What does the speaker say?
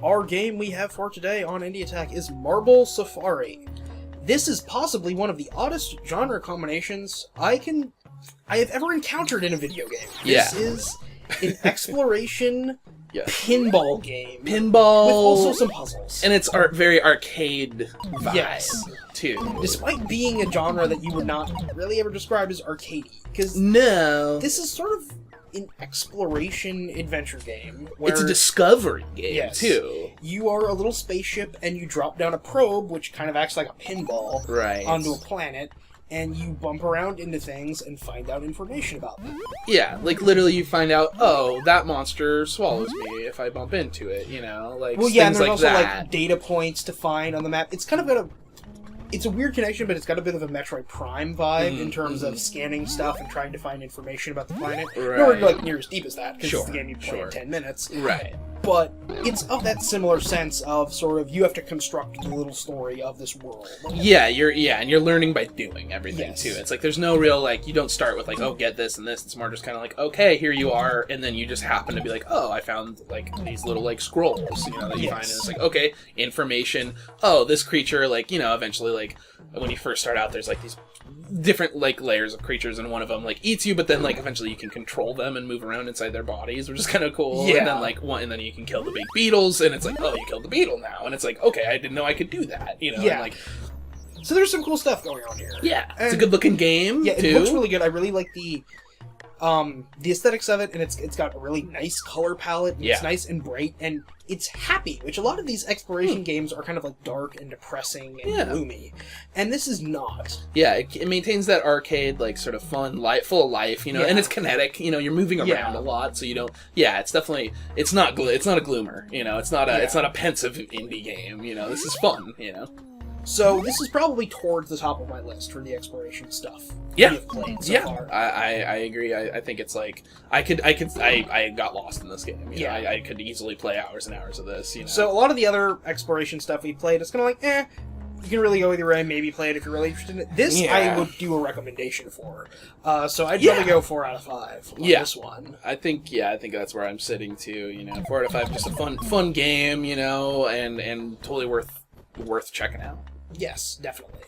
Our game we have for today on Indie Attack is Marble Safari. This is possibly one of the oddest genre combinations I have ever encountered in a video game. This is an exploration pinball game. Pinball! With also some puzzles. And it's very arcade vibe, too. Despite being a genre that you would not really ever describe as arcadey. Because this is sort of an exploration adventure game. Where it's a discovery game, too. You are a little spaceship and you drop down a probe, which kind of acts like a pinball, onto a planet. And you bump around into things and find out information about them. Yeah, like literally you find out, oh, that monster swallows me if I bump into it, you know? Like, well, yeah, and things there's like also that. like data points to find on the map. It's kind of got it's a weird connection, but it's got a bit of a Metroid Prime vibe in terms of scanning stuff and trying to find information about the planet. Nowhere like near as deep as that, because it's the game you play in 10 minutes. Right. But it's of that similar sense of sort of you have to construct the little story of this world. Yeah, and you're learning by doing everything too. It's like there's no real like you don't start with like, oh, get this and this. It's more just kind of like, okay, here you are, and then you just happen to be like, oh, I found like these little like scrolls, you know, that you find, and it's like, okay, information. Oh, this creature, like, you know, eventually like when you first start out, there's like these different like layers of creatures, and one of them like eats you, but then like eventually you can control them and move around inside their bodies, which is kind of cool. And then like and then you can kill the big beetles, and it's like, oh, you killed the beetle now, and it's like, okay, I didn't know I could do that, you know. And, like, so there's some cool stuff going on here. It's a good looking game. Yeah, it looks really good. I really like the aesthetics of it, and it's got a really nice color palette. And it's nice and bright, and it's happy, which a lot of these exploration games are kind of like dark and depressing and gloomy, and this is not. Yeah, it maintains that arcade like sort of fun, full of life, you know, and it's kinetic. You know, you're moving around a lot, so you don't. Yeah, it's definitely it's not a gloomer. You know, it's not a pensive indie game. You know, this is fun. You know. So this is probably towards the top of my list for the exploration stuff we've played so far. I agree. I think it's like I got lost in this game. You know, I could easily play hours and hours of this. You know. So a lot of the other exploration stuff we played, it's kind of like, you can really go either way. Maybe play it if you're really interested in it. This I would do a recommendation for. So I'd probably go 4 out of 5 on this one. I think that's where I'm sitting too. You know, 4 out of 5, just a fun game. You know, and totally worth checking out. Yes, definitely.